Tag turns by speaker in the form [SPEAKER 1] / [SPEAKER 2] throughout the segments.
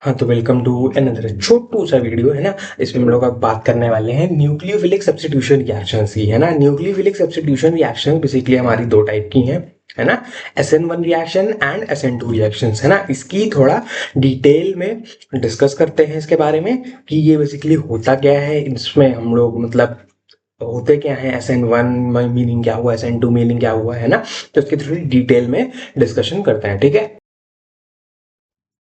[SPEAKER 1] हाँ, तो welcome to another छोटू सा वीडियो है ना। इसमें हम लोग अब बात करने वाले हैं न्यूक्लियोफिलिक सब्स्टिट्यूशन रिएक्शंस की, है ना। न्यूक्लियोफिलिक सब्स्टिट्यूशन रिएक्शन बेसिकली हमारी दो टाइप की हैं, है ना। SN1 reaction and SN2 reactions, है ना। इसकी थोड़ा डिटेल में डिस्कस करते हैं इसके बारे में कि ये बेसिकली होता क्या है, इसमें हम लोग मतलब होते क्या है, SN1 मीनिंग क्या हुआ, SN2 मीनिंग क्या हुआ, है ना। तो इसकी थोड़ी डिटेल में डिस्कशन करते हैं, ठीक है।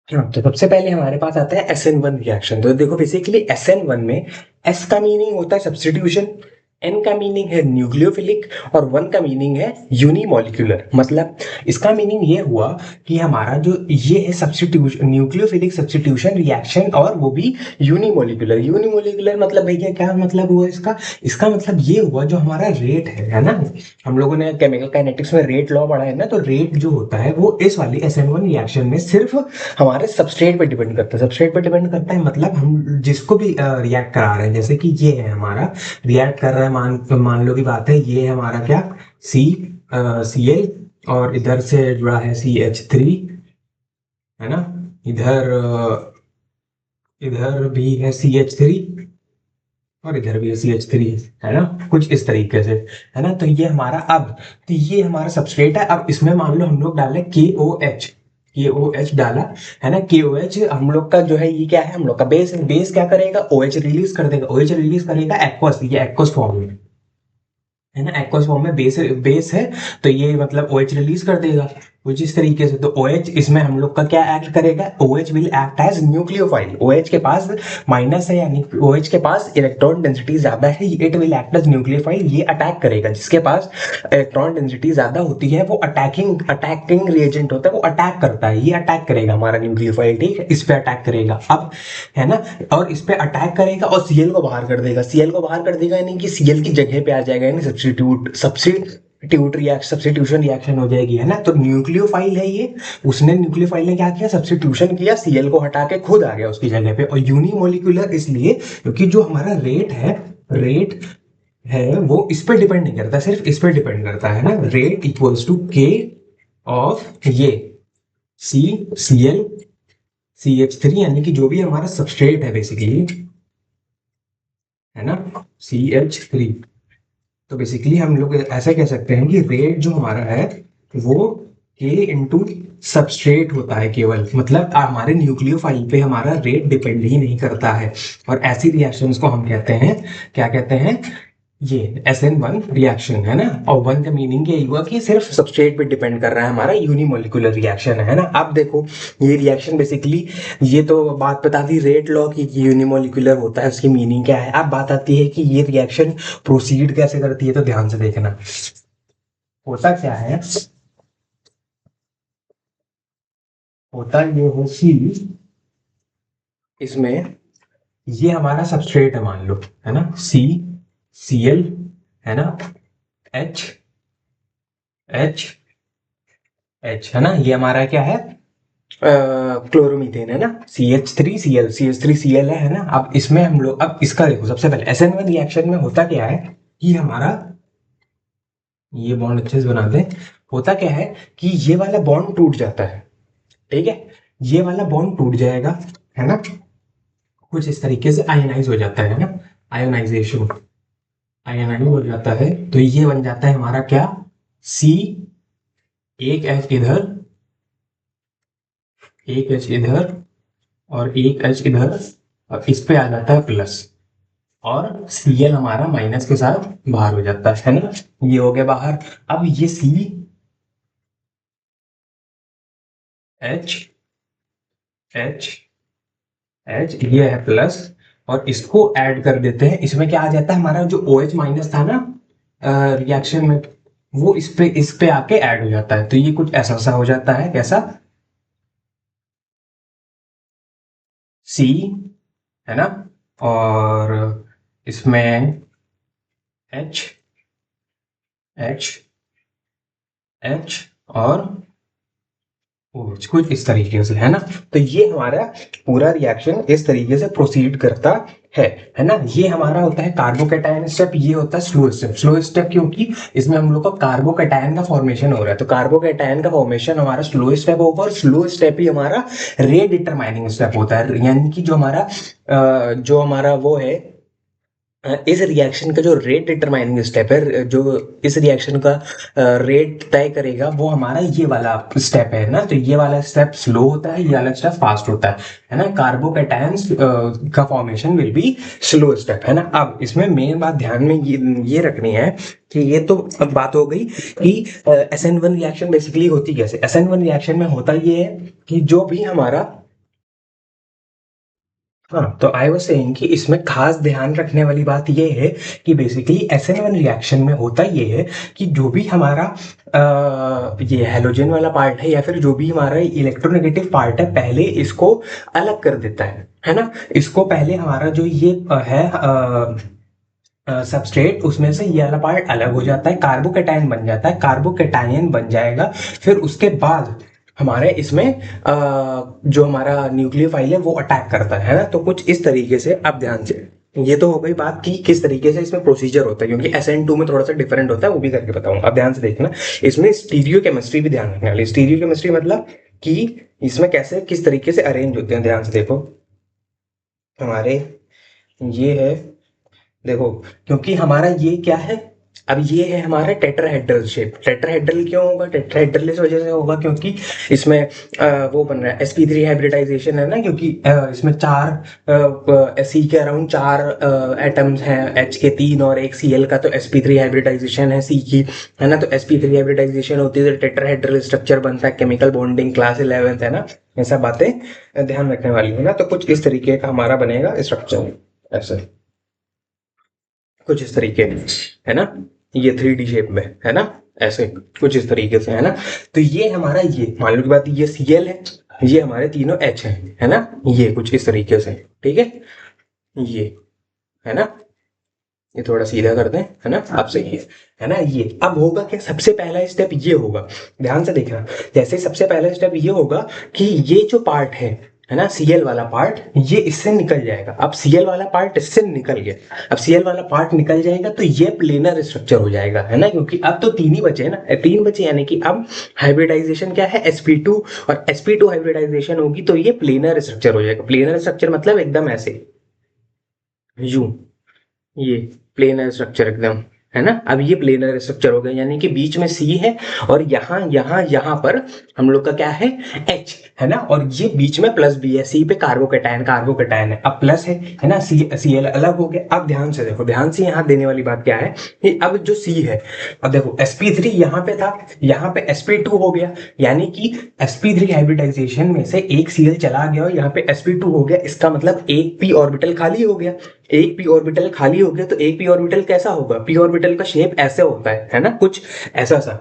[SPEAKER 1] हाँ, तो सबसे पहले हमारे पास आता है SN1 रिएक्शन। तो देखो बेसिकली SN1 में S का मीनिंग होता है सब्स्टिट्यूशन, N का मीनिंग है न्यूक्लियोफिलिक और 1 का मीनिंग है यूनिमोलिकुलर। मतलब इसका मीनिंग ये हुआ कि हमारा जो ये है सब्स्टिट्यूशन, न्यूक्लियोफिलिक सब्स्टिट्यूशन रिएक्शन, और वो भी यूनिमोलिकुलर। यूनिमोलिकुलर मतलब भैया क्या मतलब हुआ इसका? इसका मतलब ये हुआ जो हमारा रेट है ना। हम लोगों ने केमिकल काइनेटिक्स में रेट लॉ पढ़ा है ना, तो रेट जो होता है वो इस वाली SN1 रिएक्शन में सिर्फ हमारे सबस्ट्रेट पे डिपेंड करता है। सबस्ट्रेट पे डिपेंड करता है मतलब हम जिसको भी रिएक्ट करा रहे हैं, जैसे कि ये है हमारा रिएक्ट कर रहा है, मान मान लो की बात है, ये है हमारा क्या, सी Cl, और इधर से जुड़ा है CH3, है ना। इधर इधर भी है CH3, और इधर भी है CH3, है ना। कुछ इस तरीके से, है ना। तो ये हमारा अब, तो ये हमारा सबस्ट्रेट है। अब इसमें मान लो हम लोग डाले KOH, KOH डाला, है ना। KOH हम लोग का जो है ये क्या है, हम लोग का बेस है। बेस क्या करेगा, OH रिलीज कर देगा। OH रिलीज करेगा एक्वस, ये एक्वस फॉर्म में, है ना। एक्वस फॉर्म में बेस है, तो ये मतलब OH रिलीज कर देगा कुछ इस तरीके से। तो OH इसमें हम लोग का क्या एक्ट करेगा, OH will act as nucleophile. OH के पास माइनस है, यानी OH के पास इलेक्ट्रॉन डेंसिटी ज्यादा है, it will act as nucleophile. ये अटैक करेगा, जिसके पास इलेक्ट्रॉन डेंसिटी ज्यादा होती है वो अटैकिंग रिएजेंट होता है, वो अटैक करता है। ये अटैक करेगा हमारा न्यूक्लियोफाइल, ठीक है। इस पे अटैक करेगा अब, है ना। और इस पे अटैक करेगा और Cl को बाहर कर देगा। Cl को बाहर कर देगा यानी कि Cl की जगह पे आ जाएगा, यानी सब्स्टिट्यूशन रिएक्शन हो जाएगी, है ना। तो न्यूक्लियोफाइल है ये, उसने न्यूक्लियोफाइल ने क्या किया, सब्स्टिट्यूशन किया, Cl को हटा के खुद आ गया उसकी जगह पे। और यूनिमोलिकुलर इसलिए क्योंकि जो हमारा रेट है वो इस पे डिपेंड नहीं करता, सिर्फ इस पे डिपेंड करता है ना। Rate equals to K of ये CH3, यानी कि जो भी हमारा सबस्ट्रेट है बेसिकली, है ना, CH3। तो बेसिकली हम लोग ऐसा कह सकते हैं कि रेट जो हमारा है वो K इंटू सबस्ट्रेट होता है केवल। मतलब हमारे न्यूक्लियोफाइल पे हमारा रेट डिपेंड ही नहीं करता है। और ऐसी रिएक्शंस को हम कहते हैं, क्या कहते हैं, ये SN1 रिएक्शन, है ना। और 1 का मीनिंग ये हुआ कि सिर्फ सबस्ट्रेट पे डिपेंड कर रहा है, हमारा यूनिमोलिकुलर रिएक्शन है ना। अब देखो ये रिएक्शन बेसिकली, ये तो बात बता दी रेट लॉ की यूनिमोलिकुलर होता है, उसकी मीनिंग क्या है। अब बात आती है कि ये रिएक्शन प्रोसीड कैसे करती है, तो ध्यान से देखना। होता क्या है, होता ये है कि इसमें ये हमारा सबस्ट्रेट है मान लो, है ना, Cl, है ना, H H H, है ना। ये हमारा क्या है, क्लोरोमीथेन, है ना। CH3Cl है ना। अब इसमें हम लोग, अब इसका देखो सबसे पहले SN1 रिएक्शन में होता क्या है कि हमारा, ये बॉन्ड अच्छे से बना दे। होता क्या है कि ये वाला बॉन्ड टूट जाता है, ठीक है। ये वाला बॉन्ड टूट जाएगा, है ना। कुछ इस तरीके से आयनाइज हो जाता है ना, आयोनाइजेशन, आयनाइज हो जाता है। तो ये बन जाता है हमारा क्या, सी, एक एच इधर, एक एच इधर, और एक एच इधर, और इस पे आ जाता है प्लस, और Cl हमारा माइनस के साथ बाहर हो जाता है ना। ये हो गया बाहर। अब ये CH H H ये है प्लस, और इसको ऐड कर देते हैं। इसमें क्या आ जाता है, हमारा जो OH माइनस था ना रिएक्शन में, वो इस पे आके ऐड हो जाता है। तो ये कुछ ऐसा सा हो जाता है, कैसा, C, है ना। और इसमें H H H, और कुछ इस तरीके से, है ना। तो ये हमारा पूरा रिएक्शन इस तरीके से प्रोसीड करता है है ना। ये हमारा होता है कार्बोकैटायन स्टेप, ये होता है स्लो स्टेप। स्लो स्टेप क्योंकि इसमें हम लोग का कार्बोकैटायन का फॉर्मेशन हो रहा है, तो कार्बोकैटायन का फॉर्मेशन हमारा स्लो स्टेप होगा, और स्लो स्टेप ही हमारा रेट डिटरमाइनिंग स्टेप होता है। यानी कि जो हमारा वो है, इस रिएक्शन का जो रेट डिटरमाइनिंग स्टेप है, जो इस रिएक्शन का रेट तय करेगा, वो हमारा ये वाला स्टेप है ना। तो ये वाला स्टेप स्लो होता है, ये वाला स्टेप फास्ट होता है ना। कार्बोकैटायंस का formation will be slow step, है ना। अब इसमें मेन बात ध्यान में ये रखनी है कि ये तो अब बात हो गई कि SN1 रिएक्शन बेसिकली होती कैसे। SN1 रिएक्शन में होता ये है कि जो भी हमारा, हाँ, तो आई वाज सेइंग कि इसमें खास ध्यान रखने वाली बात ये है कि बेसिकली SN1 रिएक्शन में होता ये है कि जो भी हमारा ये हैलोजन वाला पार्ट है, या फिर जो भी हमारा इलेक्ट्रोनेगेटिव पार्ट है, पहले इसको अलग कर देता है ना। इसको पहले हमारा जो ये है सबस्ट्रेट, उसमें से ये वाला पार्ट अलग हो जाता है, कार्बोकैटायन बन जाता है। कार्बोकैटायन बन जाएगा, फिर उसके बाद हमारे इसमें जो हमारा न्यूक्लियोफाइल है वो अटैक करता है ना। तो कुछ इस तरीके से, अब ध्यान से, ये तो हो गई बात कि किस तरीके से इसमें प्रोसीजर होता है, क्योंकि SN2 में थोड़ा सा डिफरेंट होता है, वो भी करके बताऊंगा। अब ध्यान से देखना, इसमें स्टीरियो केमिस्ट्री भी ध्यान रखने वाली। स्टीरियो केमिस्ट्री मतलब कि इसमें कैसे किस तरीके से अरेंज होते हैं। ध्यान से देखो, हमारे ये है, देखो, क्योंकि हमारा ये क्या है, अब ये है हमारा टेट्राहेड्रल शेप। टेट्राहेड्रल क्यों होगा? टेट्राहेड्रल इस वजह से होगा क्योंकि इसमें वो बन रहा है sp3 हाइब्रिडाइजेशन, है ना। क्योंकि इसमें चार सी के अराउंड चार एटम्स हैं, H के तीन और एक Cl का, तो sp3 हाइब्रिडाइजेशन है C की, है ना। तो sp3 हाइब्रिडाइजेशन होती है तो टेट्राहेड्रल स्ट्रक्चर बनता है, केमिकल बॉन्डिंग क्लास 11th, है ना। ये सब बातें ध्यान रखने वाली है ना। तो कुछ इस तरीके का हमारा बनेगा स्ट्रक्चर, ऐसे कुछ इस तरीके, है ना। ये 3D शेप में, है ना, ऐसे कुछ इस तरीके से, है ना। तो ये हमारा, ये मान लो की बात, ये Cl है, ये हमारे तीनों H है ना। ये कुछ इस तरीके से, ठीक है, ये, है ना। ये थोड़ा सीधा कर दें, है ना, अब सही है ना। ये अब होगा क्या, सबसे पहला स्टेप ये होगा, ध्यान से देखना। जैसे सबसे पहला स्टेप ये होगा कि ये जो पार्ट है ना, Cl वाला पार्ट, ये इससे निकल जाएगा। अब Cl वाला पार्ट इससे निकल गया, अब Cl वाला पार्ट निकल जाएगा तो ये प्लेनर स्ट्रक्चर हो जाएगा, है ना। क्योंकि अब तो तीन ही बचे ना, तीन बचे, यानी कि अब हाइब्रिडाइजेशन क्या है, sp2, और sp2 हाइब्रिडाइजेशन होगी तो ये प्लेनर स्ट्रक्चर हो जाएगा। प्लेनर स्ट्रक्चर मतलब एकदम ऐसे, यूं, ये प्लेनर स्ट्रक्चर एकदम, है ना। अब ये प्लेनर स्ट्रक्चर हो गया, यानी कि बीच में सी है और यहाँ यहाँ यहाँ पर हम लोग का क्या है, H, है ना। और ये बीच में प्लस बी है, सी पे कार्बोकैटायन, कार्बोकैटायन है, अब प्लस है ना। Cl अलग हो गया। अब ध्यान से देखो, ध्यान से यहाँ देने वाली बात क्या है कि अब जो C है, अब देखो sp3 यहाँ पे था, यहाँ पे sp2 हो गया, यानी कि sp3 हाइब्रिडाइजेशन में से एक Cl चला गया और यहाँ पे sp2 हो गया। इसका मतलब एक p ऑर्बिटल खाली हो गया। एक p ऑर्बिटल खाली हो गया तो एक p ऑर्बिटल कैसा होगा, p ऑर्बिटल का शेप ऐसे होता है ना, कुछ ऐसा सा,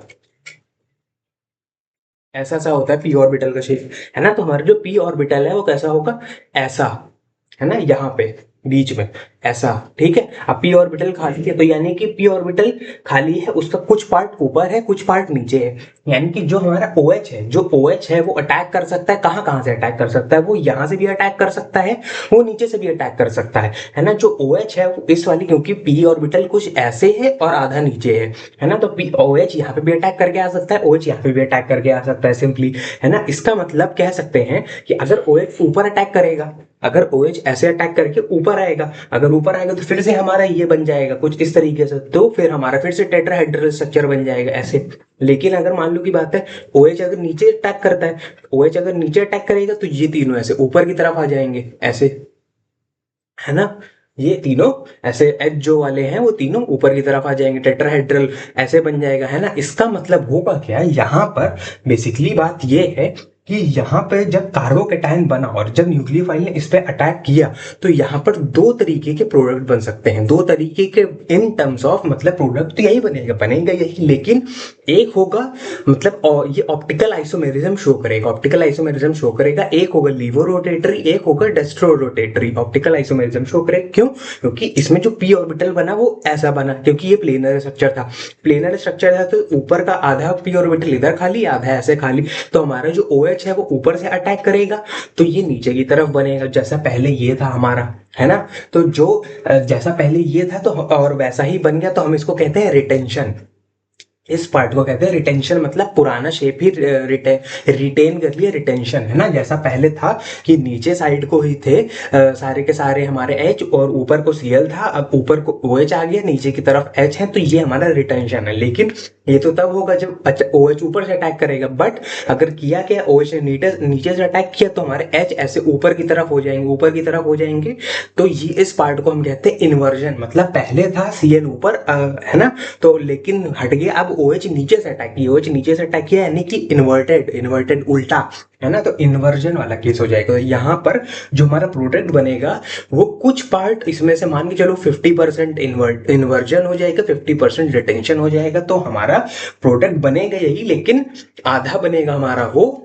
[SPEAKER 1] ऐसा सा होता है p ऑर्बिटल का शेप, है ना। तो हमारा जो p ऑर्बिटल है वो कैसा होगा, ऐसा, है ना, यहाँ पे बीच में ऐसा, ठीक है। अब p ऑर्बिटल खाली है, तो यानी कि p ऑर्बिटल खाली है, उसका कुछ पार्ट ऊपर है, कुछ पार्ट नीचे है। यानी कि जो हमारा OH है, जो OH है वो अटैक कर सकता है, कहाँ कहाँ से अटैक कर सकता है, वो यहाँ से भी अटैक कर सकता है, वो नीचे से भी अटैक कर सकता है ना। जो OH है वो इस वाली, क्योंकि p ऑर्बिटल कुछ ऐसे है और आधा नीचे है ना। तो OH यहाँ पे भी अटैक करके आ सकता है, OH यहाँ पे भी अटैक करके आ सकता है, सिंपली, है ना। इसका मतलब कह सकते हैं कि अगर OH ऊपर अटैक करेगा, अगर OH ऐसे अटैक करके ऊपर आएगा, अगर ऊपर आएगा तो फिर से हमारा ये बन जाएगा कुछ इस तरीके से, तो फिर हमारा फिर से टेट्राहेड्रल स्ट्रक्चर बन जाएगा ऐसे। लेकिन अगर मान लो की बात है, OH अगर नीचे अटैक करता है, OH अगर नीचे अटैक करेगा तो ये तीनों ऐसे ऊपर की तरफ आ जाएंगे, ऐसे, है ना। ये तीनों ऐसे एच जो वाले हैं वो तीनों ऊपर की तरफ आ जाएंगे, टेट्राहेड्रल ऐसे बन जाएगा, है ना। इसका मतलब होगा क्या, यहाँ पर बेसिकली बात ये है कि यहाँ पे जब कार्बोकैटायन बना और जब न्यूक्लियोफाइल ने इस पे अटैक किया, तो यहाँ पर दो तरीके के प्रोडक्ट बन सकते हैं, दो तरीके के इन टर्म्स ऑफ, मतलब प्रोडक्ट तो यही बनेगा यही, लेकिन एक होगा, मतलब ये ऑप्टिकल आइसोमेरिज्म शो करेगा, ऑप्टिकल आइसोमेरिज्म शो करेगा। एक होगा लीवो रोटेटरी, एक होगा dextrorotatory. Optical isomerism show करेगा क्यों, क्योंकि इसमें जो p ऑर्बिटल बना वो ऐसा बना, क्योंकि ये प्लेनर स्ट्रक्चर था, प्लेनर स्ट्रक्चर था, तो ऊपर का आधा p ऑर्बिटल इधर खाली, आधा ऐसे खाली। तो हमारा जो OH OH है वो ऊपर से अटैक करेगा तो ये नीचे की तरफ बनेगा, जैसा पहले ये था हमारा, है ना। तो जो जैसा पहले ये था तो और वैसा ही बन गया, तो हम इसको कहते हैं रिटेंशन। इस पार्ट को कहते हैं रिटेंशन, मतलब पुराना शेप ही रिटेन कर लिया, रिटेंशन, है ना। जैसा पहले था कि नीचे साइड को ही थे सारे के सारे हमारे एच और ऊपर को सीएल था, अब ऊपर को OH आ गया, नीचे की तरफ एच है, तो ये हमारा रिटेंशन है। लेकिन ये तो तब होगा जब OH ऊपर से अटैक करेगा, बट अगर किया क्या, OH ने नीचे से अटैक किया तो हमारे एच ऐसे ऊपर की तरफ हो जाएंगे, ऊपर की तरफ हो जाएंगे। तो ये इस पार्ट को हम कहते हैं इन्वर्जन, मतलब पहले था सीएल ऊपर, है ना, तो लेकिन हट गया, अब OH नीचे से अटैक किया, OH नीचे से अटैक किया, यानी कि इन्वर्टेड, इन्वर्टेड उल्टा, है ना, तो इन्वर्जन वाला केस हो जाएगा। तो यहाँ पर जो हमारा प्रोडक्ट बनेगा वो कुछ पार्ट इसमें से मान के चलो 50% इन्वर्जन हो जाएगा, 50% रिटेंशन हो जाएगा, तो हमारा प्रोडक्ट बनेगा यही, लेकिन आधा बनेगा हमारा वो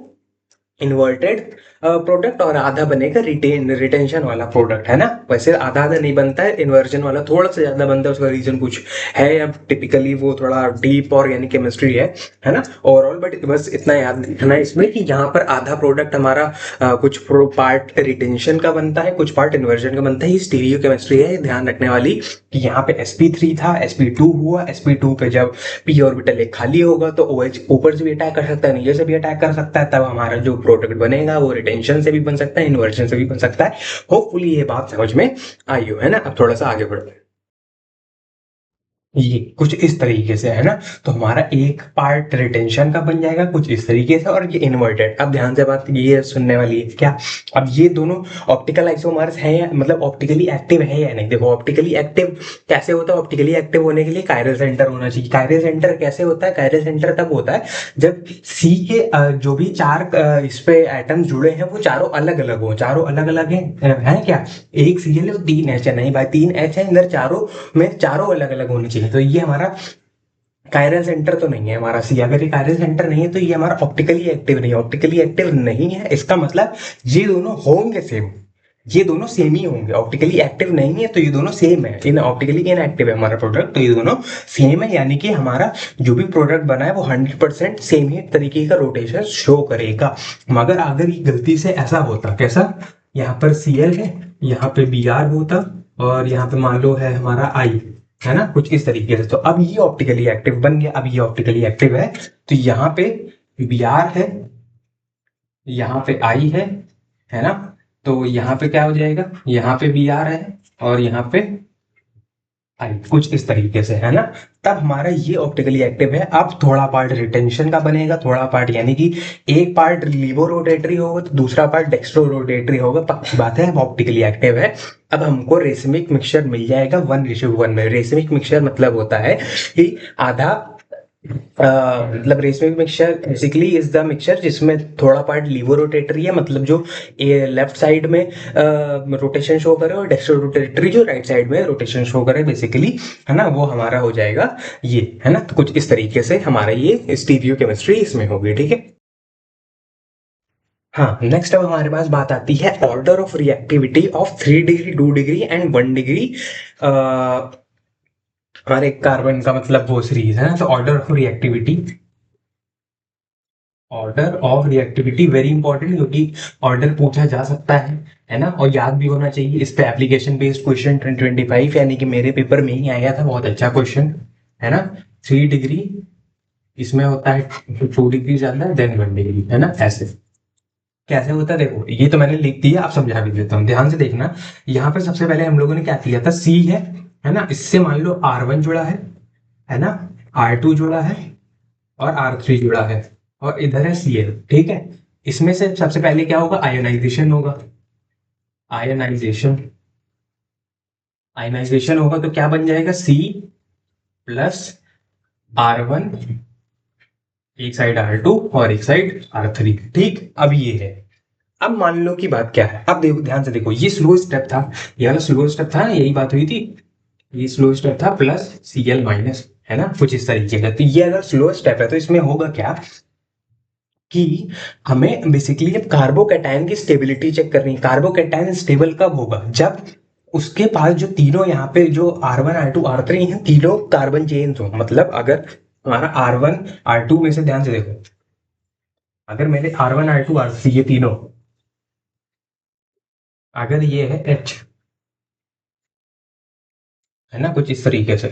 [SPEAKER 1] इन्वर्टेड प्रोडक्ट और आधा बनेगा रिटेंशन वाला प्रोडक्ट, है ना। वैसे आधा आधा नहीं बनता है, इन्वर्जन वाला थोड़ा सा ज्यादा बनता है, उसका रीजन कुछ है, अब टिपिकली वो थोड़ा डीप ऑर्गेनिक केमिस्ट्री है ना, ओवरऑल। बट बस इतना याद रखना है इसमें कि यहाँ पर आधा प्रोडक्ट हमारा कुछ पार्ट रिटेंशन का बनता है, कुछ पार्ट इन्वर्जन का बनता है। ये स्टीरियो केमिस्ट्री है, ध्यान रखने वाली, कि यहाँ पे sp3 था, sp2 हुआ, sp2 पे जब p ऑर्बिटल एक खाली होगा तो OH ऊपर से भी अटैक कर सकता है, नीचे से भी अटैक कर सकता है, तब हमारा जो प्रोडक्ट बनेगा वो रिटेंशन से भी बन सकता है, इन्वर्जन से भी बन सकता है। होपफुली ये बात समझ में आई हो, है ना। अब थोड़ा सा आगे बढ़ते हैं, ये कुछ इस तरीके से, है ना। तो हमारा एक पार्ट रिटेंशन का बन जाएगा कुछ इस तरीके से, और ये इन्वर्टेड। अब ध्यान से बात ये सुनने वाली है क्या, अब ये दोनों ऑप्टिकल आइसोमर्स है या मतलब ऑप्टिकली एक्टिव है या नहीं। देखो ऑप्टिकली एक्टिव कैसे होता है, ऑप्टिकली एक्टिव होने के लिए कायरल सेंटर होना चाहिए। कायरल सेंटर कैसे होता है, कायरल सेंटर तब होता है जब सी के जो भी चार इस पे एटम जुड़े हैं वो चारों अलग अलग हो, चारों अलग अलग है क्या, एक सीएल है और 3 H है, नहीं भाई 3 H है, इधर चारों में चारों अलग अलग होने चाहिए। तो ये हमारा कायरल सेंटर तो नहीं है हमारा सी। अगर ये कायरल सेंटर नहीं है तो ये हमारा ऑप्टिकली एक्टिव नहीं है। ऑप्टिकली एक्टिव नहीं है इसका मतलब ये दोनों होंगे सेम, ये दोनों सेम ही होंगे। ऑप्टिकली एक्टिव नहीं है तो ये दोनों सेम है, इन ऑप्टिकली इनएक्टिव है हमारा प्रोडक्ट, तो ये दोनों सेम है, यानी कि हमारा जो भी प्रोडक्ट बना है वो 100% सेम ही तरीके का रोटेशन शो करेगा। मगर अगर ये गलती से ऐसा होता, कैसा, यहाँ पर Cl है, यहाँ पे Br होता, और यहाँ पे मान लो है हमारा I, है ना, कुछ इस तरीके से। तो अब ये ऑप्टिकली एक्टिव बन गया, अब ये ऑप्टिकली एक्टिव है, तो यहाँ पे Br है, यहाँ पे I है ना, तो यहाँ पे क्या हो जाएगा, यहाँ पे Br है और यहाँ पे I, कुछ इस तरीके से, है ना। तब हमारा ये ऑप्टिकली एक्टिव है। अब थोड़ा पार्ट रिटेंशन का बनेगा, थोड़ा पार्ट यानी कि एक पार्ट लीवो रोटेटरी होगा तो दूसरा पार्ट डेक्स्ट्रो रोटेटरी होगा, पक्की बात है, अब ऑप्टिकली एक्टिव है। अब हमको रेसमिक मिक्सचर मिल जाएगा 1:1 में। रेसमिक मिक्सचर मतलब होता है कि आधा मतलब racemic mixture basically is the mixture जिसमें थोड़ा पार्ट लीवो रोटेटरी है, मतलब जो लेफ्ट साइड में रोटेशन शो करे, और डेक्स्ट्रो रोटेटरी जो राइट साइड में रोटेशन शो करे बेसिकली, है ना, वो हमारा हो जाएगा ये, है ना। तो कुछ इस तरीके से हमारा ये स्टीरियो केमिस्ट्री इसमें होगी, ठीक है। हाँ, नेक्स्ट अब हमारे पास बात आती है order of reactivity of 3 degree, 2 degree and 1 degree. हमारे कार्बन का मतलब वो सीरीज है ना, तो order of reactivity very important, क्योंकि ऑर्डर पूछा जा सकता है ना, और याद भी होना चाहिए। इस पे एप्लीकेशन बेस्ड क्वेश्चन 2025 यानी कि मेरे पेपर में ही आया था, बहुत अच्छा क्वेश्चन, है ना। 3 डिग्री इसमें होता है, 2 डिग्री ज्यादा देन 1 डिग्री, है ना। ऐसे कैसे होता है देखो, ये तो मैंने लिख दिया, आप समझा भी देता हूँ, ध्यान से देखना। यहाँ पे सबसे पहले हम लोगों ने क्या किया था, सी है ना, इससे मान लो R1 जुड़ा है ना, R2 जुड़ा है और R3 जुड़ा है, और इधर है Cl, ठीक है। इसमें से सबसे पहले क्या होगा, आयोनाइजेशन होगा, आयोनाइजेशन आयोनाइजेशन होगा तो क्या बन जाएगा, C प्लस R1, एक साइड R2 और एक साइड R3, ठीक। अब ये है, अब मान लो की बात क्या है, अब देखो ध्यान से देखो, ये स्लो स्टेप था, ये वाला स्लो स्टेप था, यही बात हुई थी, ये स्लो स्टेप था प्लस Cl माइनस, है ना, कुछ इस तरीके का। तो ये अगर स्लो स्टेप है तो इसमें होगा क्या कि हमें बेसिकली जब कार्बोकैटायन की स्टेबिलिटी चेक करनी है, कार्बोकैटायन स्टेबल कब होगा, जब उसके पास जो तीनों यहाँ पे जो R1 R2 R3 हैं, तीनों कार्बन चेन्स हो। मतलब अगर हमारा R1 R2 में से ध्यान से देखो, अगर मेरे R1 R2 R3 ये तीनों, अगर ये है H, है ना, कुछ इस तरीके से,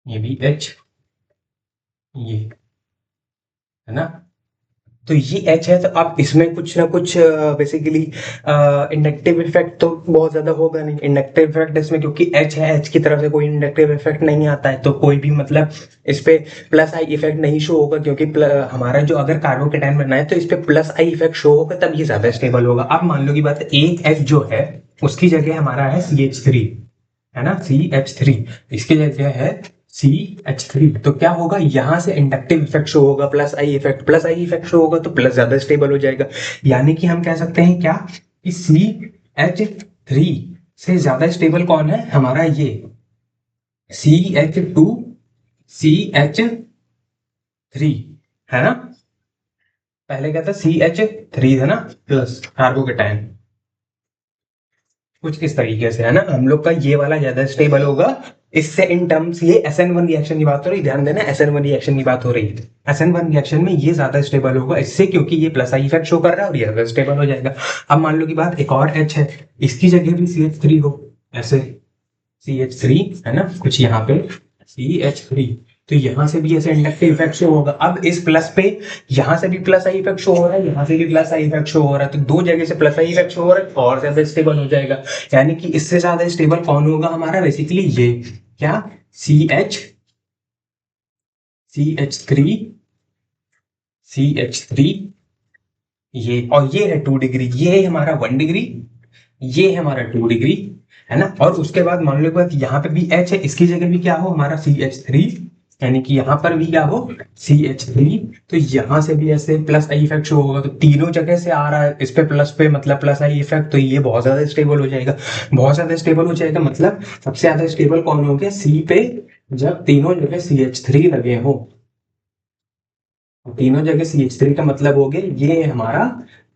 [SPEAKER 1] ये भी H, ये, है ना, तो ये एच है, तो अब इसमें कुछ ना कुछ बेसिकली इंडक्टिव इफेक्ट तो बहुत ज्यादा होगा नहीं, इंडक्टिव इफेक्ट इसमें, क्योंकि एच है, एच की तरफ से कोई इंडक्टिव इफेक्ट नहीं आता है, तो कोई भी मतलब इस पे प्लस आई इफेक्ट नहीं शो होगा, क्योंकि हमारा जो अगर कार्बोकेटाइन बनना है तो इस पे प्लस आई इफेक्ट शो होगा, तब ये ज्यादा स्टेबल होगा। अब मान लो की बात, एक एच जो है उसकी जगह हमारा है CH3, है ना, CH3, इसकी जगह है CH3, तो क्या होगा, यहां से इंडक्टिव इफेक्ट शो होगा, plus I effect, plus I effect show होगा तो प्लस ज्यादा स्टेबल हो जाएगा। यानी कि हम कह सकते हैं क्या, कि CH3 से ज्यादा स्टेबल कौन है, हमारा ये CH2 CH3, है ना, पहले क्या था, CH3 था ना, प्लस कार्बोकेटाइन, कुछ इस तरीके से, है ना, हम लोग का ये वाला ज्यादा स्टेबल होगा। इससे इन टर्म्स ये SN1 रिएक्शन की बात हो रही, ध्यान देना, SN1 रिएक्शन की बात हो रही है, SN1 रिएक्शन में ये ज्यादा स्टेबल होगा इससे, क्योंकि ये प्लस आई इफेक्ट शो कर रहा है और ये ज्यादा स्टेबल हो जाएगा। अब मान लो की बात, एक और H है, इसकी जगह भी CH3 हो, ऐसे CH3, है ना, कुछ यहाँ पे CH3, तो यहां से भी ऐसे इंडक्टिव इफेक्ट शो होगा। अब इस प्लस पे यहां से भी प्लस आई इफेक्ट शो हो रहा है, यहां से भी प्लस आई इफेक्ट शो हो रहा है, तो दो जगह से प्लस आई इफेक्ट शो हो रहा है, और ज्यादा स्टेबल हो जाएगा। यानी कि इससे ज्यादा स्टेबल कौन होगा हमारा, बेसिकली ये, क्या, CH3 CH3, ये, और ये है 2 डिग्री, ये है हमारा 1 डिग्री, ये है हमारा 2 डिग्री, है ना, और उसके बाद मान लो कि यहाँ पे भी H है, इसकी जगह भी क्या हो, हमारा CH3, यानी कि यहाँ पर भी क्या हो, CH3, तो यहाँ से भी ऐसे प्लस आई इफेक्ट शो होगा, तो तीनों जगह से आ रहा है इस पे प्लस पे, मतलब प्लस आई इफेक्ट, तो ये बहुत ज्यादा स्टेबल हो जाएगा, बहुत ज्यादा स्टेबल हो जाएगा, मतलब सबसे ज्यादा स्टेबल कौन हो गया, C पे, जब तीनों जगह CH3 लगे हो, तीनों जगह CH3 का मतलब हो गया ये हमारा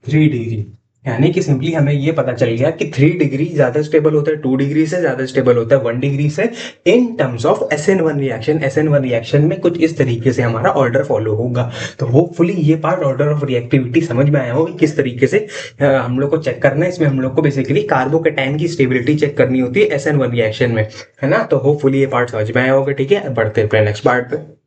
[SPEAKER 1] 3 डिग्री। यानी कि सिंपली हमें ये पता चल गया कि 3 डिग्री ज्यादा स्टेबल होता है 2 डिग्री से, ज्यादा स्टेबल होता है 1 डिग्री से, इन terms of SN1 reaction. SN1 reaction में कुछ इस तरीके से हमारा ऑर्डर फॉलो होगा। तो होपफुली ये पार्ट ऑर्डर ऑफ रिएक्टिविटी समझ में आया होगा, किस तरीके से हम लोग को चेक करना है। इसमें हम लोग को बेसिकली कार्बोकेटाइन की स्टेबिलिटी चेक करनी होती है SN1 रिएक्शन में, है ना। तो होपफुली ये पार्ट समझ में आया होगा। ठीक है, बढ़ते हैं नेक्स्ट पार्ट पे।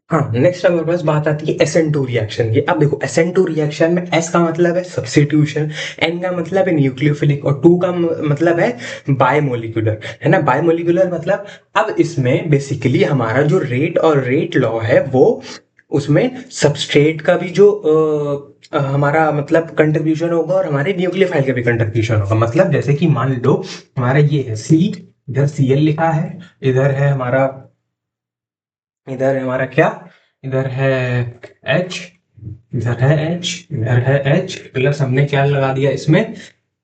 [SPEAKER 1] हाँ, नेक्स्ट हमारे पास बात आती है SN2 रिएक्शन की। अब देखो, SN2 रिएक्शन में S का मतलब है सब्स्टिट्यूशन, N का मतलब है न्यूक्लियोफिलिक, और 2 का मतलब है बायमोलिकुलर, है ना, बायमोलिकुलर मतलब। अब इसमें बेसिकली हमारा जो रेट और रेट लॉ है वो, उसमें सबस्ट्रेट का भी जो हमारा मतलब कंट्रीब्यूशन होगा, और हमारे न्यूक्लियोफाइल का भी कंट्रीब्यूशन होगा। मतलब जैसे कि मान लो हमारा ये है C, इधर Cl लिखा है, इधर है हमारा, इधर है हमारा क्या, इधर है H, इधर है H, इधर है H, प्लस हमने क्या लगा दिया इसमें,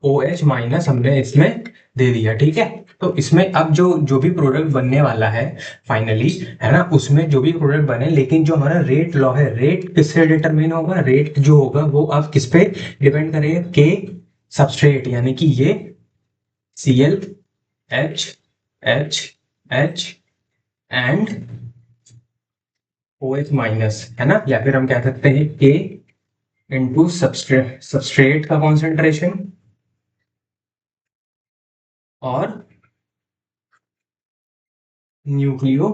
[SPEAKER 1] OH माइनस हमने इसमें दे दिया। ठीक है, तो इसमें अब जो जो भी प्रोडक्ट बनने वाला है फाइनली, है ना, उसमें जो भी प्रोडक्ट बने, लेकिन जो हमारा रेट लॉ है, रेट किससे डिटरमिन होगा, रेट जो होगा वो अब किस पे डिपेंड करेगा, के सबस्ट्रेट, यानी कि ये Cl H H H and OH minus, है ना, या फिर हम कह सकते हैं K इंटू सबस्ट्रेट का कॉन्सेंट्रेशन और न्यूक्लियो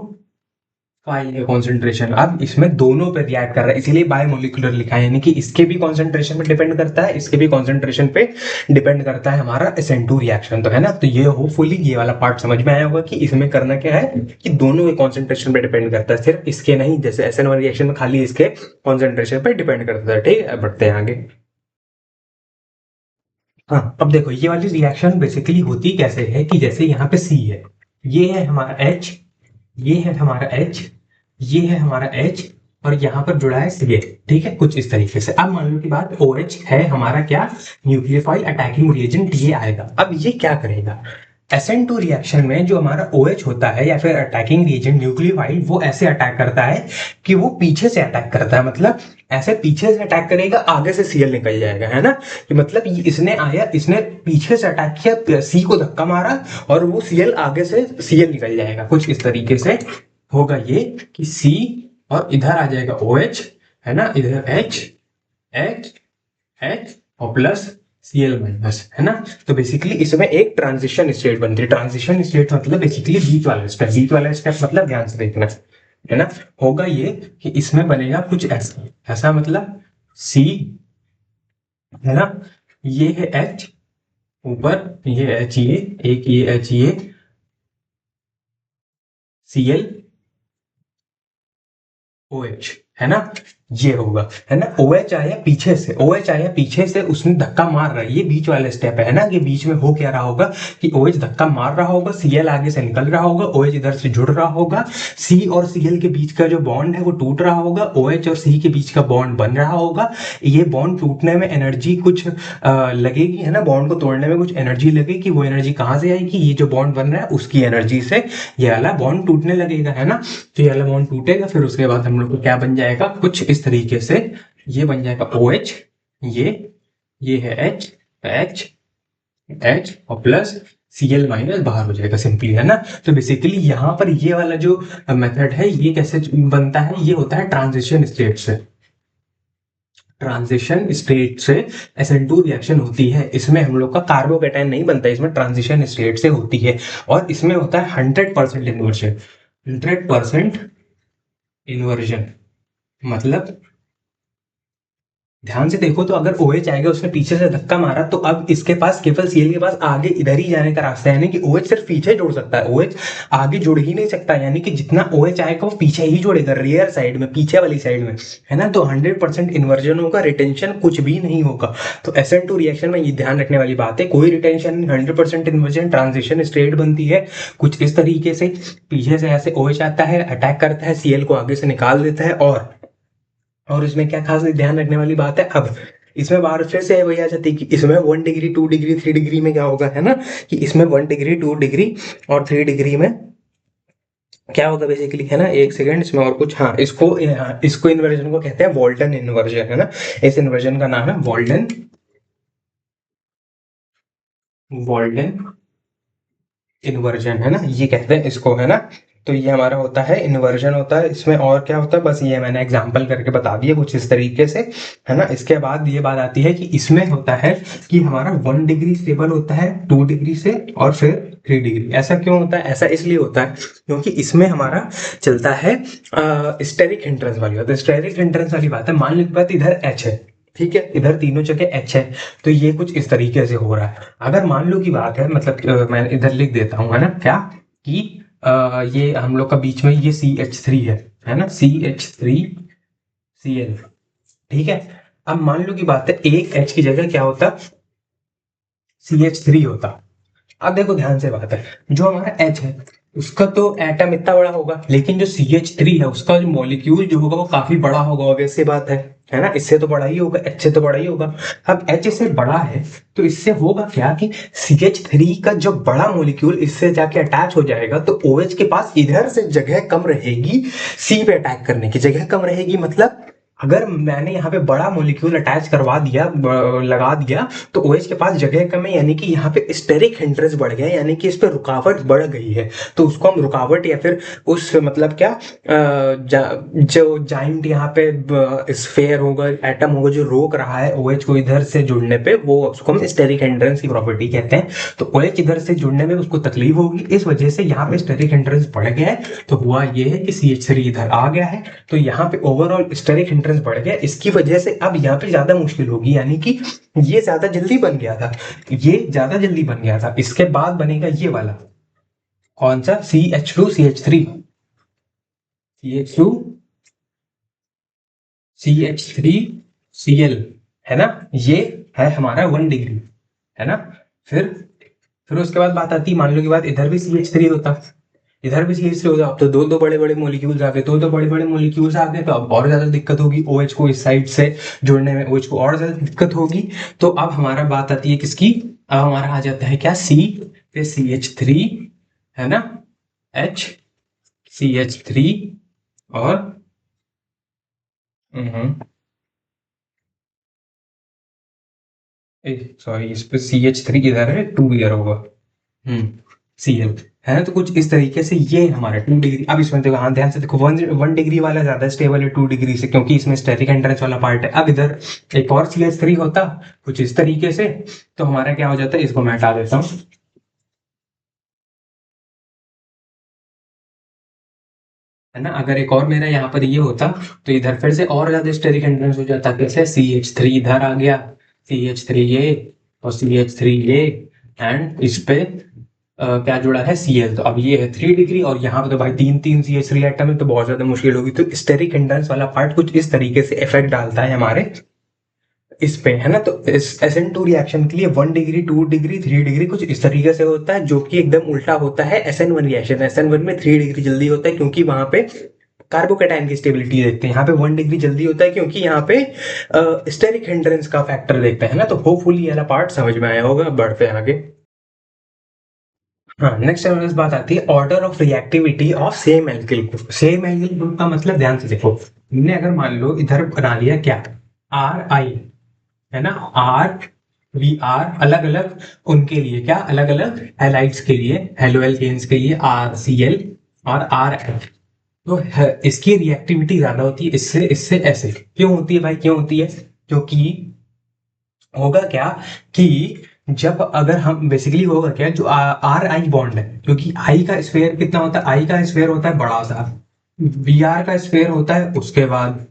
[SPEAKER 1] फाइल का कॉन्सेंट्रेशन। अब इसमें दोनों पे रिएक्ट कर रहा है, इसीलिए बायोमोलिकुलर लिखा है, यानी कि इसके भी कॉन्सेंट्रेशन पे डिपेंड करता है, इसके भी कॉन्सेंट्रेशन पे डिपेंड करता है हमारा SN2 रिएक्शन। तो है ना, तो ये होपफुली ये वाला पार्ट समझ में आया होगा कि इसमें करना क्या है, कि दोनों के कॉन्सेंट्रेशन पे डिपेंड करता है, सिर्फ इसके नहीं, जैसे SN1 रिएक्शन में खाली इसके कॉन्सेंट्रेशन पे डिपेंड करता है। ठीक है, बढ़ते हैं आगे। हाँ, अब देखो, ये वाली रिएक्शन बेसिकली होती कैसे है, कि जैसे यहाँ पे C है, ये है हमारा H, ये है हमारा H, ये है हमारा H, और यहाँ पर जुड़ा है Ca। ठीक है, कुछ इस तरीके से। अब मान लो की बात, OH है हमारा क्या, न्यूक्लियोफाइल अटैकिंग रिएजेंट, ये आएगा। अब ये क्या करेगा, SN2 रिएक्शन में जो हमारा OH होता है या फिर अटैकिंग रिएजेंट न्यूक्लियोफाइल, वो ऐसे अटैक करता है कि वो पीछे से अटैक करता है, मतलब ऐसे पीछे से अटैक करेगा, आगे से Cl निकल जाएगा, है ना। कि मतलब इसने आया, इसने पीछे से अटैक किया, C को धक्का मारा और वो Cl आगे से Cl निकल जाएगा, कुछ इस तरीके से होगा ये कि C और इधर आ जाएगा OH, है ना, इधर H H H और प्लस Cl माइनस, है ना। तो बेसिकली इसमें एक ट्रांजिशन स्टेट बनती है। ट्रांजिशन स्टेट मतलब बेसिकली बीच वाला स्टेप, बीच वाला स्टेप मतलब ध्यान से देखना, है ना। होगा ये कि इसमें बनेगा कुछ ऐसा, ऐसा मतलब C, है ना, ये है H ऊपर, ये H, ये एक, ये H, ये Cl OH, है ना, ये होगा, है ना। OH आया पीछे से, OH आया पीछे से, उसने धक्का मार रहा है, ये बीच वाला स्टेप है ना। कि बीच में हो क्या रहा होगा कि OH धक्का मार रहा होगा, Cl आगे से निकल रहा होगा, OH इधर से जुड़ रहा होगा, C और Cl के बीच का जो बॉन्ड है वो टूट रहा होगा, OH और C के बीच का बॉन्ड बन रहा होगा। ये बॉन्ड टूटने में एनर्जी कुछ लगेगी, है ना, बॉन्ड को तोड़ने में कुछ एनर्जी लगेगी। वो एनर्जी कहाँ से आएगी, ये जो बॉन्ड बन रहा है उसकी एनर्जी से ये वाला बॉन्ड टूटने लगेगा, है ना। तो ये वाला बॉन्ड टूटेगा, फिर उसके बाद हम लोग को क्या बन जाएगा, कुछ इस तरीके से ये बन जाएगा OH, ये है H H H और प्लस Cl माइनस बाहर हो जाएगा सिंपली, है ना। तो बेसिकली यहाँ पर ये वाला जो मेथड है ये कैसे बनता है, ये होता है ट्रांजिशन स्टेट से। ट्रांजिशन स्टेट से SN2 रिएक्शन होती है। इसमें हम लोग का कार्बोकेटायन नहीं बनता, इसमें ट्रांजिशन स्टेट से होती है। और इसमें होता है 100% इन्वर्जन, 100% इन्वर्जन मतलब ध्यान से देखो तो अगर OH आएगा, उसने पीछे से धक्का मारा, तो अब इसके पास केवल Cl के पास आगे इधर ही जाने का रास्ता है, यानी कि OH सिर्फ पीछे जोड़ सकता है, OH आगे जुड़ ही नहीं सकता, यानी कि जितना OH आएगा वो पीछे ही जोड़ेगा, रियर साइड में, पीछे वाली साइड में, है ना। तो 100% इन्वर्जन होगा, रिटेंशन कुछ भी नहीं होगा। तो SN2 रिएक्शन में ये ध्यान रखने वाली बात है, कोई रिटेंशन नहीं, 100% इन्वर्जन, ट्रांजिशन स्टेट बनती है कुछ इस तरीके से। पीछे से ऐसे OH आता है, अटैक करता है, Cl को आगे से निकाल देता है। और इसमें क्या खास ध्यान रखने वाली बात है, अब इसमें बार फिर से वही आ जाती है कि इसमें 1 डिग्री 2 डिग्री 3 डिग्री में क्या होगा, है ना, कि इसमें 1 डिग्री 2 डिग्री और 3 डिग्री में क्या होगा बेसिकली, है ना। एक सेकेंड, इसमें और कुछ, हाँ, इसको इन्वर्जन को कहते हैं वॉल्टन इन्वर्जन, है ना। इस इन्वर्जन का नाम है वॉल्टन इन्वर्जन, है ना, ये कहते हैं इसको, है ना। तो ये हमारा होता है इन्वर्जन होता है। इसमें और क्या होता है, बस ये मैंने एग्जांपल करके बता दिया कुछ इस तरीके से, है ना। इसके बाद ये बात आती है कि इसमें होता है कि हमारा 1 डिग्री स्टेबल होता है 2 डिग्री से और फिर 3 डिग्री। ऐसा क्यों होता है, ऐसा इसलिए होता है क्योंकि इसमें हमारा चलता है स्टेरिक हिंड्रेंस वाली बात। स्टेरिक हिंड्रेंस वाली बात है, मान लो बात इधर H है, ठीक है, इधर तीनों जगह H है, तो ये कुछ इस तरीके से हो रहा है। अगर मान लो की बात है, मतलब मैं इधर लिख देता हूँ, है ना, क्या कि ये हम लोग का बीच में ये CH3 है ना, CH3Cl, ठीक है। अब मान लो की बात है, एक H की जगह क्या होता, CH3 होता। अब देखो ध्यान से बात है, जो हमारा H है उसका तो एटम इतना बड़ा होगा, लेकिन जो CH3 है उसका जो मॉलिक्यूल जो होगा वो काफी बड़ा होगा, ऑब्वियस सी बात है ना। इससे तो बड़ा ही होगा, H से तो बड़ा ही होगा। अब H से बड़ा है तो इससे होगा क्या कि CH3 का जो बड़ा मॉलिक्यूल इससे जाके अटैच हो जाएगा, तो OH के पास इधर से जगह कम रहेगी, C पे अटैक करने की जगह कम रहेगी। मतलब अगर मैंने यहाँ पे बड़ा मॉलिक्यूल अटैच करवा दिया, लगा दिया, तो OH के पास जगह कम है, यानी कि यहाँ पे स्टेरिक हिंड्रेंस बढ़ गया, यानी कि इस पे रुकावट बढ़ गई है। तो उसको हम रुकावट या फिर उस मतलब क्या जो जाइंट यहाँ पे स्फेयर होगा, एटम होगा जो रोक रहा है OH को इधर से जुड़ने पे, वो उसको हम स्टेरिक हिंड्रेंस की प्रॉपर्टी कहते हैं। तो OH इधर से जुड़ने में उसको तकलीफ होगी, इस वजह से यहाँ पे स्टेरिक हिंड्रेंस बढ़ गया है। तो हुआ ये है कि CH3 इधर आ गया है, तो यहाँ पे ओवरऑल स्टेरिक हिंड्रेंस बढ़ गया। इसकी वजह से अब यहाँ पे ज्यादा मुश्किल होगी, यानी कि ये ज्यादा जल्दी बन गया था, ये ज्यादा जल्दी बन गया था। इसके बाद बनेगा ये वाला, कौन सा, CH2 CH3 CH2 CH3Cl, है ना, ये है हमारा 1 डिग्री, है ना। फिर उसके बाद बात आती है, मान लो की बात इधर भी CH3 होता, इधर भी CH3 होता, अब तो दो बड़े बड़े मॉलिक्यूल्स आ गए, दो बड़े बड़े मॉलिक्यूल्स आ गए, तो अब और ज्यादा दिक्कत होगी OH को इस साइड से जुड़ने में, OH को और ज्यादा दिक्कत होगी। तो अब हमारा बात आती है किसकी, अब हमारा आ जाता है क्या, पे CH3 है ना, H CH3 और सॉरी इस पे CH3 इधर है, 2 इधर होगा, Cl है ना। तो कुछ इस तरीके से ये हमारा 2 डिग्री। अब इसमें देखो, हाँ ध्यान से देखो, 1 डिग्री वाला ज्यादा स्टेबल है 2 डिग्री से, क्योंकि इसमें स्टेरिक एंट्रेंस वाला पार्ट है। अब इधर एक और CH3 होता कुछ इस तरीके से, तो हमारा क्या हो जाता है, इसको मैं हटा देता हूँ, है ना। अगर एक और मेरा यहाँ पर ये होता तो इधर फिर से और ज्यादा स्टेरिक एंट्रेंस हो जाता, कैसे, CH3 इधर आ गया, CH3 ये और CH3 ये, एंड इस पे क्या जुड़ा है, Cl। तो अब ये है 3 डिग्री, और यहाँ पे तो भाई तीन तीन CH3 एटम है, तो बहुत ज्यादा मुश्किल होगी। तो स्टेरिक एंट्रेंस वाला पार्ट कुछ इस तरीके से इफेक्ट डालता है हमारे इस पे, है ना। तो इस SN2 रिएक्शन के लिए 1 डिग्री, 2 डिग्री, 3 डिग्री कुछ इस तरीके से होता है, जो कि एकदम उल्टा होता है SN1 रिएक्शन। SN1 में 3 डिग्री जल्दी होता है, क्योंकि वहां पे कार्बोकेटाइन की स्टेबिलिटी देखते हैं। यहाँ पे 1 डिग्री जल्दी होता है, क्योंकि यहाँ पे स्टेरिक हिंड्रेंस का फैक्टर देखते हैं ना। तो होपफुली ये वाला पार्ट समझ में आया होगा। बढ़ते हैं आगे। हाँ, नेक्स्ट हमारे पास बात आती है order of reactivity of same alkyl group. Same alkyl group का मतलब ध्यान से देखो, हमने अगर मान लो इधर बना लिया क्या, RI, है ना, RVR अलग अलग, उनके लिए क्या, अलग अलग हैलाइड्स के लिए, हेलो एल्केन्स के लिए RCl और RF। तो इसकी रिएक्टिविटी ज्यादा होती है इससे इससे ऐसे क्यों होती है भाई, क्यों होती है, क्योंकि होगा क्या कि जब अगर हम बेसिकली होगा क्या, जो RI बॉन्ड है, क्योंकि आई का स्फेयर कितना होता है, आई का स्फेयर होता है बड़ा सा, Br का स्फेयर होता है उसके बाद,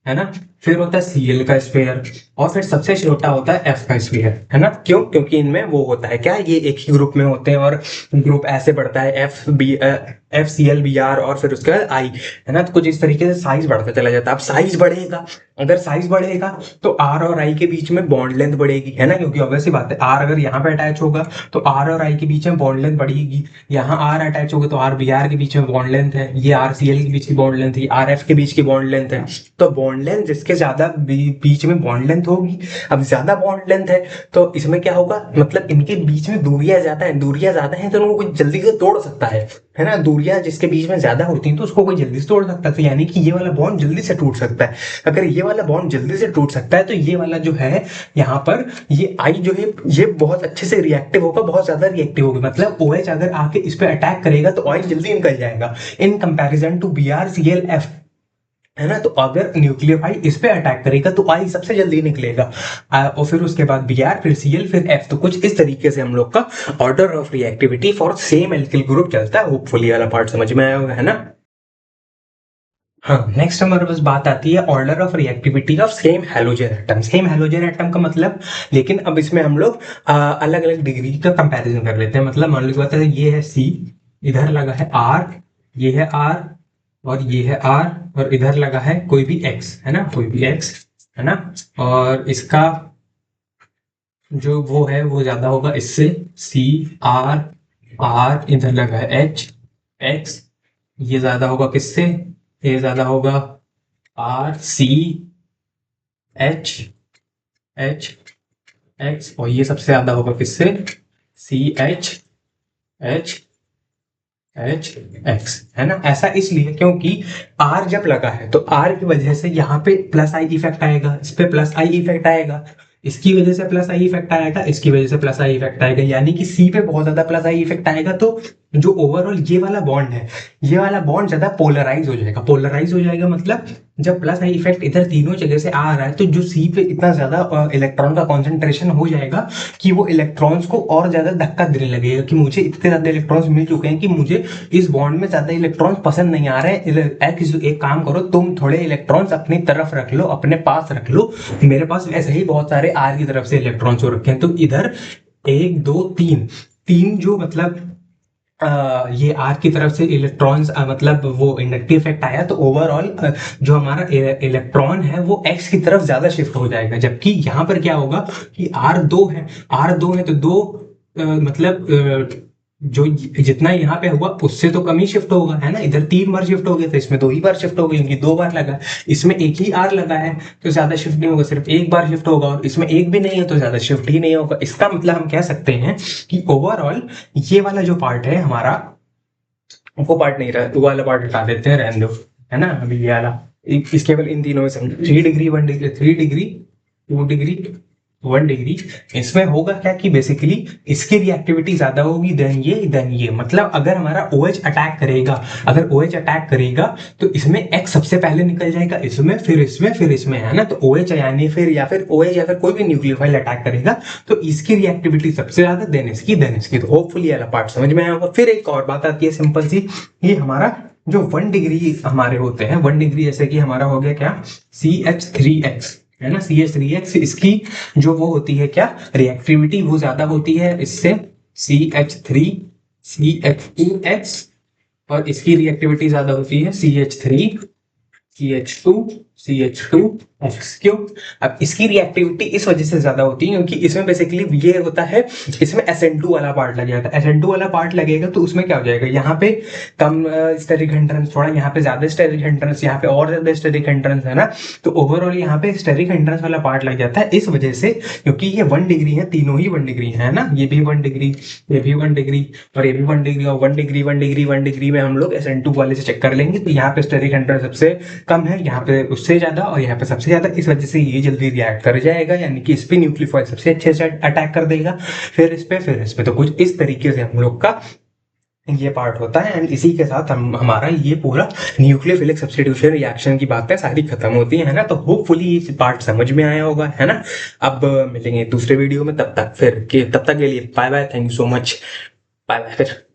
[SPEAKER 1] है ना, फिर होता है Cl का स्फेयर, और फिर सबसे छोटा होता है F का स्फीयर, है ना। क्यों, क्योंकि इनमें वो होता है क्या, ये एक ही ग्रुप में होते हैं, और ग्रुप ऐसे बढ़ता है FCl Br, और फिर उसके बाद I, है ना। तो कुछ इस तरीके से साइज बढ़ता चला जाता है। अब साइज बढ़ेगा, अगर साइज बढ़ेगा तो R और I के बीच में बॉन्ड लेंथ बढ़ेगी, है ना, क्योंकि ऑब्वियसली बात है, R अगर यहाँ पे अटैच होगा तो R और I के बीच में बॉन्ड लेंथ बढ़ेगी, यहाँ R अटैच होगा तो RBr के बीच में बॉन्ड लेंथ है, ये RCl के बीच की बॉन्ड लेंथ है, RF के बीच की बॉन्ड लेंथ है। तो बॉन्ड लेंथ जिसके ज्यादा बीच में बॉन्ड लेंथ होगी, अब ज्यादा बॉन्ड लेंथ है तो इसमें क्या होगा, मतलब इनके बीच में दूरियां ज्यादा है, दूरियां ज्यादा है तो उनको कोई जल्दी से तोड़ सकता है ना। दूरियां जिसके बीच में ज्यादा होती हैं तो उसको कोई जल्दी से तोड़ सकता है, तो यानी कि ये वाला बॉन्ड जल्दी से टूट सकता है। अगर ये वाला बॉन्ड जल्दी से टूट सकता है तो ये वाला जो है यहाँ पर, ये आई जो है ये बहुत अच्छे से रिएक्टिव होगा, बहुत ज्यादा रिएक्टिव होगा। मतलब OH अगर आके इस पे अटैक करेगा तो ऑयल जल्दी निकल जाएगा, इन कंपैरिजन टू BrClF, है ना। तो अगर न्यूक्लियोफाइल इस पे अटैक करेगा तो आई सबसे जल्दी निकलेगा, और फिर उसके बाद Br, फिर Cl, फिर F। तो कुछ इस तरीके से हम लोग का order of reactivity for same alkyl group चलता है। होपफुली वाला पार्ट समझ में आया होगा, है ना। हाँ, नेक्स्ट हमारे पास बात आती है order of reactivity of same halogen atom. Same halogen atom का मतलब, लेकिन अब इसमें हम लोग अलग अलग डिग्री का कंपैरिजन कर लेते हैं। मतलब मान लो की बात है, ये है C, इधर लगा है R, ये है R, और ये है R, और इधर लगा है कोई भी X, है ना, कोई भी X, है ना। और इसका जो वो है वो ज्यादा होगा इससे, C R R, इधर लगा है H X, ये ज्यादा होगा किससे, ये ज्यादा होगा R C H H X, और ये सबसे ज्यादा होगा किससे, C H H H X, है ना। ऐसा इसलिए क्योंकि R जब लगा है तो R की वजह से यहाँ पे प्लस आई इफेक्ट आएगा, इस पे प्लस आई इफेक्ट आएगा, इसकी वजह से प्लस आई इफेक्ट आएगा, इसकी वजह से प्लस आई इफेक्ट आएगा, यानी कि C पे बहुत ज्यादा प्लस आई इफेक्ट आएगा। तो जो ओवरऑल ये वाला बॉन्ड है, ये वाला बॉन्ड ज्यादा पोलराइज हो जाएगा। पोलराइज हो जाएगा मतलब जब प्लस आई इफेक्ट इधर तीनों जगह से आ रहा है, तो जो C पे इतना ज्यादा इलेक्ट्रॉन का कॉन्सेंट्रेशन हो जाएगा कि वो इलेक्ट्रॉन्स को और ज्यादा धक्का देने लगेगा, कि मुझे इतने ज्यादा इलेक्ट्रॉन्स मिल चुके हैं कि मुझे इस बॉन्ड में ज्यादा इलेक्ट्रॉन्स पसंद नहीं आ रहे हैं। एक काम करो, तुम थोड़े इलेक्ट्रॉन्स अपनी तरफ रख लो, अपने पास रख लो, मेरे पास वैसे ही बहुत सारे R की तरफ से इलेक्ट्रॉन्स हो रखे हैं। तो इधर 1 2 3 तीन जो मतलब ये R की तरफ से इलेक्ट्रॉन्स मतलब वो इंडक्टिव इफेक्ट आया, तो ओवरऑल जो हमारा इलेक्ट्रॉन है वो X की तरफ ज्यादा शिफ्ट हो जाएगा। जबकि यहाँ पर क्या होगा कि R2 है, R2 है तो दो मतलब जो जितना यहाँ पे हुआ उससे तो कम ही शिफ्ट होगा, है ना। इधर 3 बार शिफ्ट हो गया तो इसमें 2 ही बार शिफ्ट हो गई, क्योंकि 2 बार लगा। इसमें एक ही आर लगा है तो ज्यादा शिफ्ट नहीं होगा, सिर्फ एक बार शिफ्ट होगा। और इसमें एक भी नहीं है तो ज्यादा शिफ्ट ही नहीं होगा। इसका मतलब हम कह सकते हैं कि ओवरऑल ये वाला जो पार्ट है हमारा, वो पार्ट नहीं रहा, वो वाला पार्ट हटा देते हैं, रहने दो, है ना। अभी ये वाला इस केवल इन तीनों में से 3 degree 1 degree 3 degree 2 degree 1 degree, इसमें होगा क्या कि बेसिकली इसकी रिएक्टिविटी ज्यादा होगी देन ये। मतलब अगर हमारा OH अटैक करेगा, अगर OH अटैक करेगा तो इसमें X सबसे पहले निकल जाएगा, इसमें फिर इसमें, है ना। तो OH यानी फिर या फिर OH या फिर कोई भी न्यूक्लियोफाइल अटैक करेगा तो इसकी रिएक्टिविटी सबसे ज्यादा देन इसकी। तो होपफुली वाला पार्ट समझ में आया होगा। फिर एक और बात आती है सिंपल सी, ये हमारा जो 1 डिग्री हमारे होते हैं, 1 डिग्री जैसे कि हमारा हो गया क्या, CH3X, है ना। CH3X, इसकी जो वो होती है क्या, रिएक्टिविटी वो ज्यादा होती है इससे, CH3 CH2X, और इसकी रिएक्टिविटी ज्यादा होती है CH3 CH2 CH2X। क्यों? अब इसकी रिएक्टिविटी इस वजह से ज्यादा होती है क्योंकि इसमें बेसिकली ये होता है, इसमें SN2 वाला पार्ट लग जाता है। SN2 वाला पार्ट लगेगा तो उसमें क्या हो जाएगा, यहाँ पे कम स्टेरिक हिंड्रेंस, थोड़ा यहाँ पे ज्यादा स्टेरिक हिंड्रेंस, यहाँ पे और ज्यादा स्टेरिक हिंड्रेंस, है ना। तो ओवरऑल यहाँ पे स्टेरिक हिंड्रेंस वाला पार्ट लग जाता है इस वजह से, क्योंकि ये 1 डिग्री है, तीनों ही 1 डिग्री है ना। ये भी 1 डिग्री, ये भी 1 डिग्री और ये भी 1 डिग्री, और 1 डिग्री 1 डिग्री 1 डिग्री में हम लोग SN2 वाले से चेक कर लेंगे। तो यहाँ पे स्टेरिक हिंड्रेंस सबसे कम है, यहाँ पे उससे ज्यादा और यहाँ पे सबसे ज्यादा, इस वजह से ये जल्दी रिएक्ट कर जाएगा, यानी कि इस पे न्यूक्लियोफाइल सबसे अच्छे से अटैक कर देगा, फिर इस पे। तो कुछ इस तरीके से हम लोग का ये पार्ट होता है। एंड इसी के साथ हम हमारा ये पूरा न्यूक्लियोफिलिक सब्स्टिट्यूशन रिएक्शन की बातें सारी खत्म होती है ना। तो होपफुली ये पार्ट समझ में आया होगा, है ना। अब मिलेंगे दूसरे वीडियो में, तब तक के लिए bye bye, thank you so much, bye bye फिर।